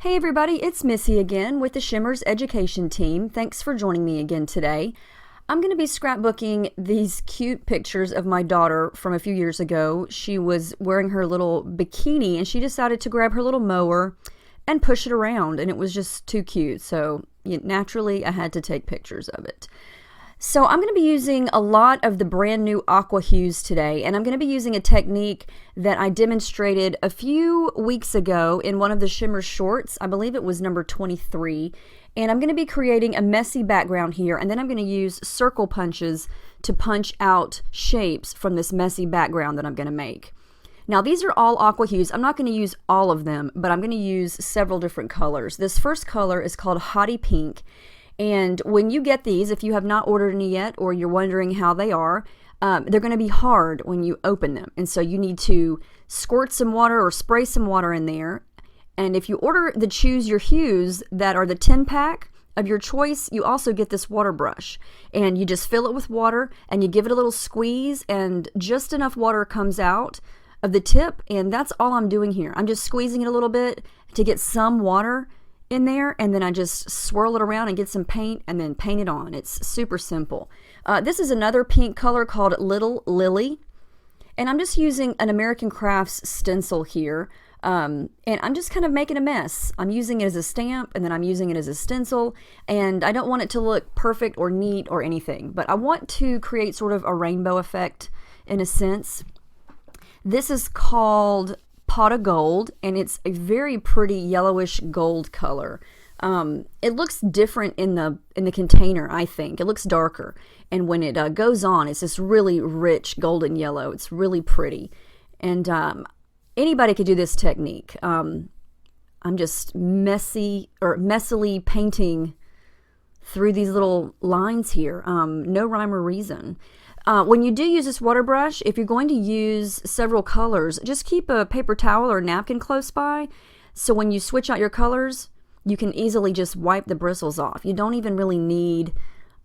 Hey everybody, it's Missy again with the Shimmerz education team. Thanks for joining me again today. I'm going to be scrapbooking these cute pictures of my daughter from a few years ago. She was wearing her little bikini and she decided to grab her little mower and push it around, and it was just too cute. So naturally I had to take pictures of it. So I'm going to be using a lot of the brand new Aqua Huez today, and I'm going to be using a technique that I demonstrated a few weeks ago in one of the Shimmerz shorts. I believe it was number 23. And I'm going to be creating a messy background here, and then I'm going to use circle punches to punch out shapes from this messy background that I'm going to make. Now these are all Aqua Huez. I'm not going to use all of them, but I'm going to use several different colors. This first color is called Hottie Pink. And when you get these, if you have not ordered any yet or you're wondering how they are, they're going to be hard when you open them. And so you need to squirt some water or spray some water in there. And if you order the Choose Your Hues that are the 10-pack of your choice, you also get this water brush. And you just fill it with water and you give it a little squeeze, and just enough water comes out of the tip. And that's all I'm doing here. I'm just squeezing it a little bit to get some water in there, and then I just swirl it around and get some paint and then paint it on. It's super simple. This is another pink color called Little Lily, and I'm just using an American Crafts stencil here, and I'm just kind of making a mess. I'm using it as a stamp, and then I'm using it as a stencil, and I don't want it to look perfect or neat or anything, but I want to create sort of a rainbow effect in a sense. This is called Pot of Gold, and it's a very pretty yellowish gold color. It looks different in the container, I think. It looks darker, and when it goes on, it's this really rich golden yellow. It's really pretty, and anybody could do this technique. I'm just messily painting through these little lines here. No rhyme or reason. When you do use this water brush, if you're going to use several colors, just keep a paper towel or a napkin close by, so when you switch out your colors, you can easily just wipe the bristles off. You don't even really need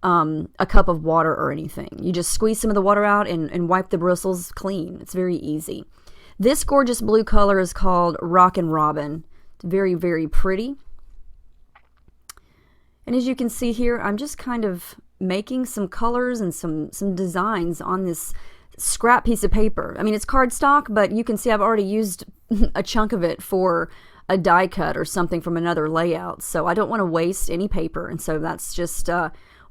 a cup of water or anything. You just squeeze some of the water out and wipe the bristles clean. It's very easy. This gorgeous blue color is called Rockin. It's very, very pretty. And as you can see here, I'm just kind of making some colors and some designs on this scrap piece of paper. I mean, it's cardstock, but you can see I've already used a chunk of it for a die cut or something from another layout, so I don't want to waste any paper, and so that's just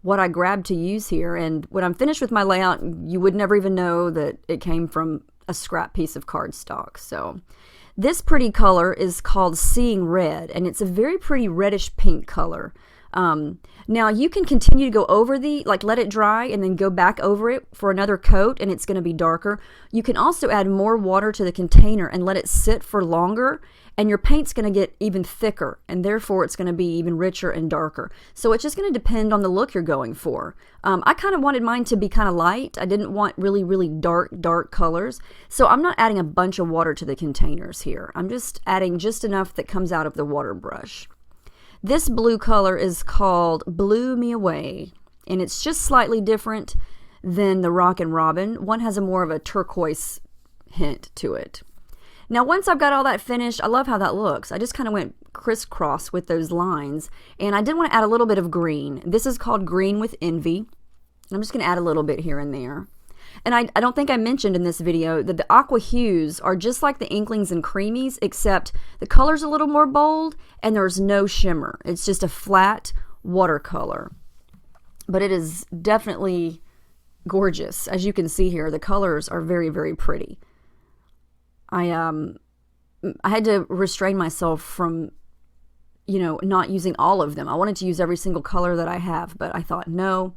what I grabbed to use here. And when I'm finished with my layout, you would never even know that it came from a scrap piece of cardstock. So this pretty color is called Seeing Red, and it's a very pretty reddish pink color. Now you can continue to go over let it dry and then go back over it for another coat, and it's going to be darker. You can also add more water to the container and let it sit for longer, and your paint's going to get even thicker, and therefore it's going to be even richer and darker. So it's just going to depend on the look you're going for. I kind of wanted mine to be kind of light. I didn't want really, really dark colors. So I'm not adding a bunch of water to the containers here. I'm just adding just enough that comes out of the water brush. This blue color is called Blew Me Away, and it's just slightly different than the Rockin'. One has a more of a turquoise hint to it. Now once I've got all that finished, I love how that looks. I just kind of went crisscross with those lines, and I did want to add a little bit of green. This is called Green with Envy. I'm just going to add a little bit here and there. And I don't think I mentioned in this video that the Aqua Huez are just like the Inklings and Creamies, except the color's a little more bold and there's no shimmer. It's just a flat watercolor. But it is definitely gorgeous. As you can see here, the colors are very, very pretty. I had to restrain myself from, not using all of them. I wanted to use every single color that I have, but I thought, no,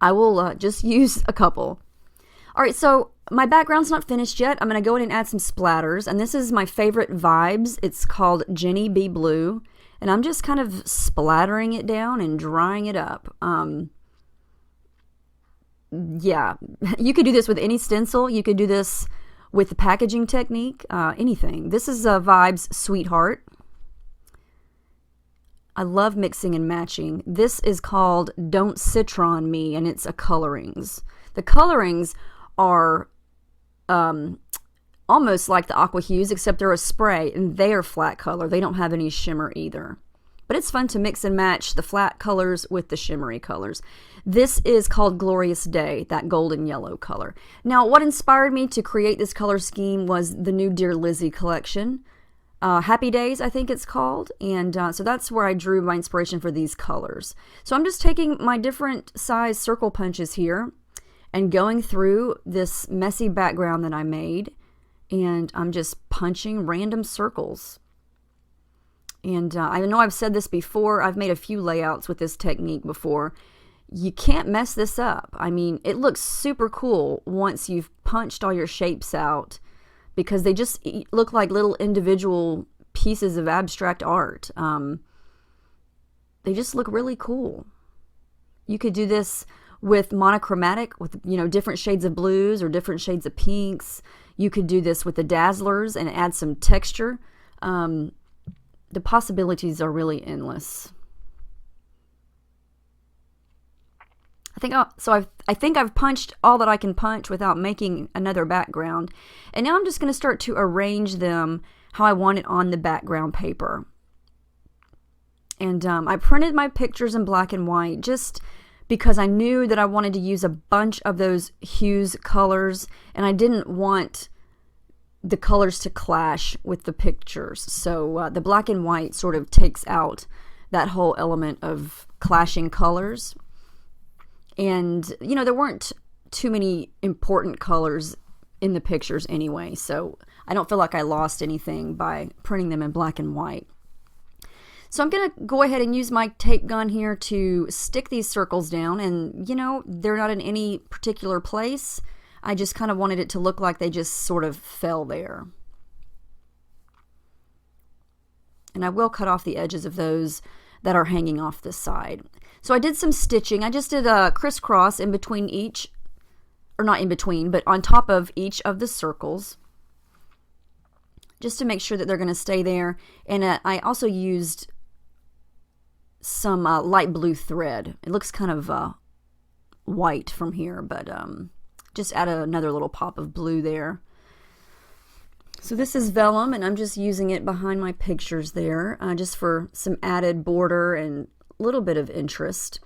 I will just use a couple. Alright, so my background's not finished yet. I'm going to go in and add some splatters, and this is my favorite Vibez. It's called Jeni Be Bleu, and I'm just kind of splattering it down and drying it up. Yeah, you could do this with any stencil. You could do this with the packaging technique, anything. This is a Vibez Sweetheart. I love mixing and matching. This is called Don't Citron Me, and it's a Coloringz. The Coloringz are almost like the Aqua Huez, except they're a spray and they are flat color. They don't have any shimmer either. But it's fun to mix and match the flat colors with the shimmery colors. This is called Glorious Day, that golden yellow color. Now, what inspired me to create this color scheme was the new Dear Lizzy collection. Happy Days, I think it's called. And so that's where I drew my inspiration for these colors. So I'm just taking my different size circle punches here and going through this messy background that I made. And I'm just punching random circles. And I know I've said this before. I've made a few layouts with this technique before. You can't mess this up. I mean, it looks super cool once you've punched all your shapes out, because they just look like little individual pieces of abstract art. They just look really cool. You could do this with monochromatic, with, you know, different shades of blues or different shades of pinks. You could do this with the Dazzlers and add some texture. The possibilities are really endless. I think I've punched all that I can punch without making another background. And now I'm just going to start to arrange them how I want it on the background paper. And I printed my pictures in black and white just because I knew that I wanted to use a bunch of those hues colors, and I didn't want the colors to clash with the pictures. So the black and white sort of takes out that whole element of clashing colors. And, you know, there weren't too many important colors in the pictures anyway, so I don't feel like I lost anything by printing them in black and white. So I'm going to go ahead and use my tape gun here to stick these circles down, and, you know, they're not in any particular place. I just kind of wanted it to look like they just sort of fell there. And I will cut off the edges of those that are hanging off this side. So I did some stitching. I just did a crisscross in between each, or not in between, but on top of each of the circles, just to make sure that they're going to stay there. And I also used some light blue thread. It looks kind of white from here, but just add another little pop of blue there. So this is vellum, and I'm just using it behind my pictures there, just for some added border and a little bit of interest.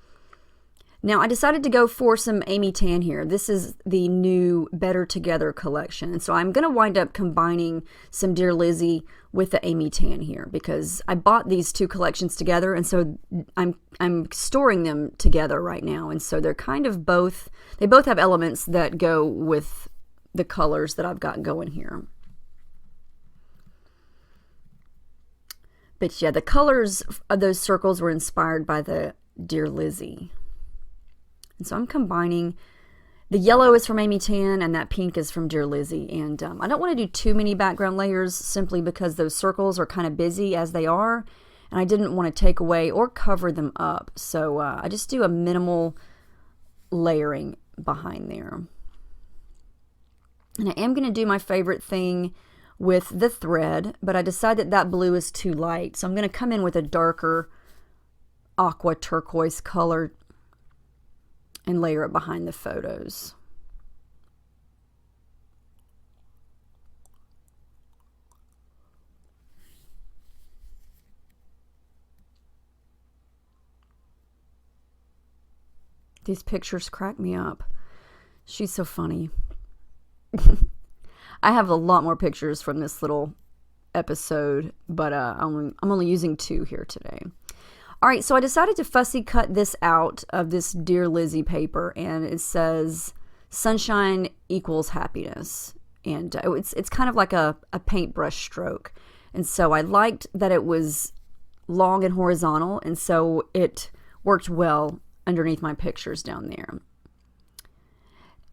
Now I decided to go for some Amy Tan here. This is the new Better Together collection, and so I'm going to wind up combining some Dear Lizzy with the Amy Tan here, because I bought these two collections together, and so I'm storing them together right now, and so they're kind of both, they both have elements that go with the colors that I've got going here. But yeah, the colors of those circles were inspired by the Dear Lizzy. And so I'm combining, the yellow is from Amy Tan and that pink is from Dear Lizzy. And I don't want to do too many background layers simply because those circles are kind of busy as they are. And I didn't want to take away or cover them up. So I just do a minimal layering behind there. And I am going to do my favorite thing with the thread, but I decided that blue is too light. So I'm going to come in with a darker aqua turquoise color and layer it behind the photos. These pictures crack me up. She's so funny. I have a lot more pictures from this little episode, but I'm only using 2 here today. All right, so I decided to fussy cut this out of this Dear Lizzy paper, and it says sunshine equals happiness. And it's kind of like a paintbrush stroke. And so I liked that it was long and horizontal, and so it worked well underneath my pictures down there.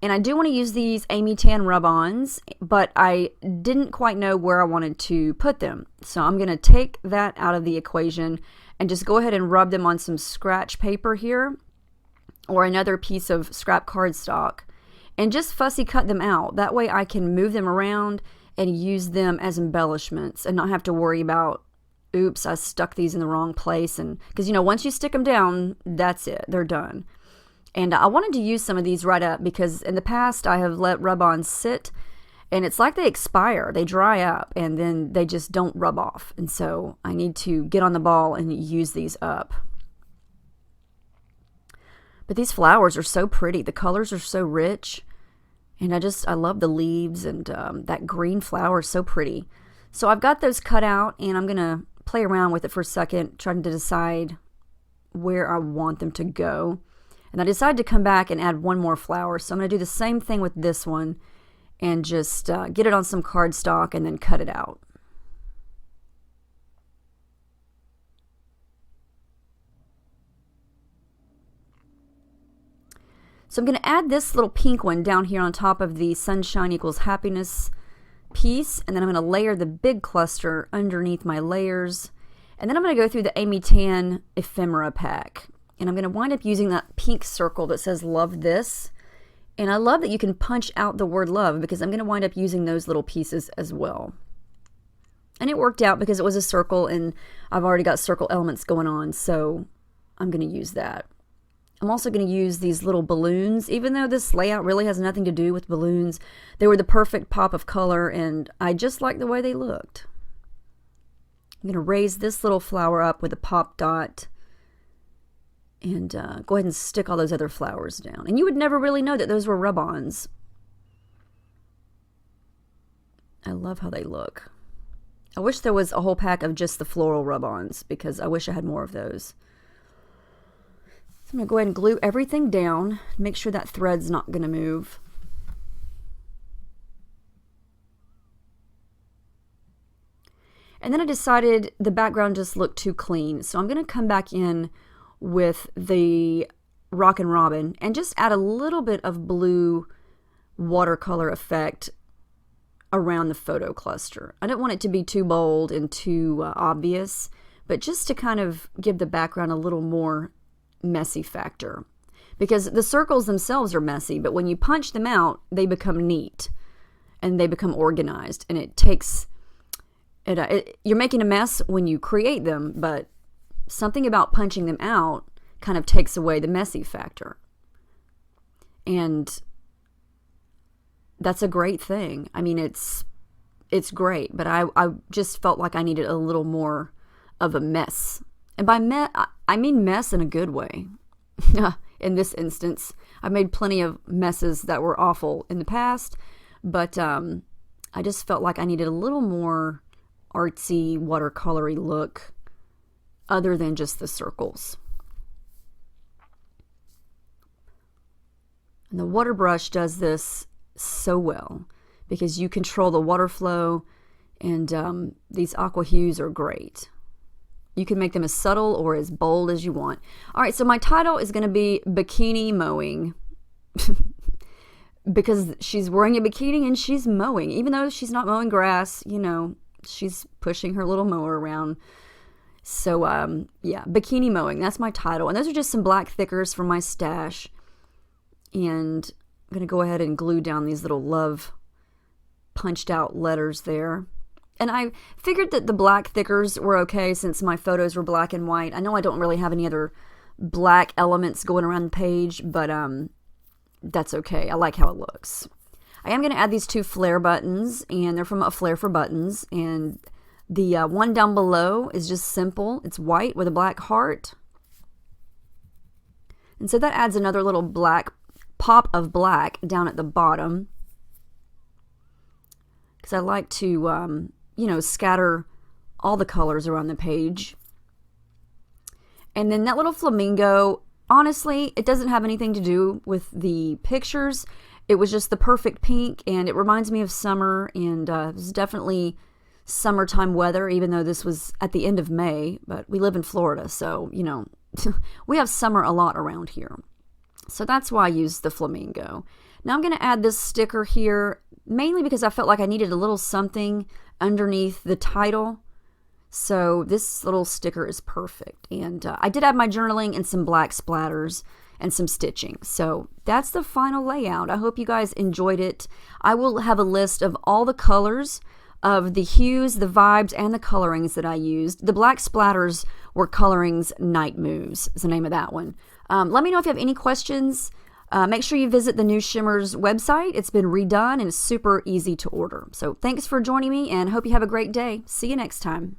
And I do want to use these Amy Tan rub-ons, but I didn't quite know where I wanted to put them. So I'm going to take that out of the equation and just go ahead and rub them on some scratch paper here or another piece of scrap cardstock and just fussy cut them out. That way I can move them around and use them as embellishments and not have to worry about, oops, I stuck these in the wrong place. And because, you know, once you stick them down, that's it. They're done. And I wanted to use some of these right up because in the past I have let rub-ons sit And it's like they expire, they dry up, and then they just don't rub off. And so I need to get on the ball and use these up. But these flowers are so pretty. The colors are so rich. And I love the leaves, and that green flower is so pretty. So I've got those cut out, and I'm going to play around with it for a second, trying to decide where I want them to go. And I decided to come back and add one more flower. So I'm going to do the same thing with this one and just get it on some cardstock and then cut it out. So I'm going to add this little pink one down here on top of the Sunshine Equals Happiness piece, and then I'm going to layer the big cluster underneath my layers, and then I'm going to go through the Amy Tan Ephemera pack, and I'm going to wind up using that pink circle that says Love This, and I love that you can punch out the word love because I'm going to wind up using those little pieces as well. And it worked out because it was a circle, and I've already got circle elements going on, so I'm going to use that. I'm also going to use these little balloons. Even though this layout really has nothing to do with balloons, they were the perfect pop of color, and I just like the way they looked. I'm going to raise this little flower up with a pop dot and go ahead and stick all those other flowers down. And you would never really know that those were rub-ons. I love how they look. I wish there was a whole pack of just the floral rub-ons because I wish I had more of those. So I'm going to go ahead and glue everything down, make sure that thread's not going to move. And then I decided the background just looked too clean, so I'm going to come back in with the Rockin' Robin and just add a little bit of blue watercolor effect around the photo cluster. I don't want it to be too bold and too obvious, but just to kind of give the background a little more messy factor, because the circles themselves are messy, but when you punch them out they become neat and they become organized, and it takes you're making a mess when you create them, but something about punching them out kind of takes away the messy factor, and that's a great thing. I mean, it's great, but I just felt like I needed a little more of a mess. And by I mean mess in a good way. In this instance, I've made plenty of messes that were awful in the past, but I just felt like I needed a little more artsy, watercolory look other than just the circles. And the water brush does this so well because you control the water flow, and these Aqua Huez are great. You can make them as subtle or as bold as you want. All right, so my title is going to be Bikini Mowing because she's wearing a bikini and she's mowing. Even though she's not mowing grass, you know, she's pushing her little mower around. So, yeah, Bikini Mowing. That's my title. And those are just some black thickers from my stash. And I'm going to go ahead and glue down these little love punched out letters there. And I figured that the black thickers were okay since my photos were black and white. I know I don't really have any other black elements going around the page, but that's okay. I like how it looks. I am going to add these two flare buttons, and they're from A Flare for Buttons. And the one down below is just simple. It's white with a black heart. And so that adds another little black pop of black down at the bottom, because I like to you know, scatter all the colors around the page. And then that little flamingo, honestly, it doesn't have anything to do with the pictures. It was just the perfect pink, and it reminds me of summer, and it was definitely summertime weather, even though this was at the end of May, but we live in Florida, so, you know, we have summer a lot around here. So that's why I used the flamingo. Now I'm going to add this sticker here, mainly because I felt like I needed a little something underneath the title. So this little sticker is perfect. And I did add my journaling and some black splatters and some stitching. So that's the final layout. I hope you guys enjoyed it. I will have a list of all the colors of the hues, the vibes, and the colorings that I used. The black splatters were Coloringz Night Moves is the name of that one. Let me know if you have any questions. Make sure you visit the new Shimmerz website. It's been redone and it's super easy to order. So thanks for joining me and hope you have a great day. See you next time.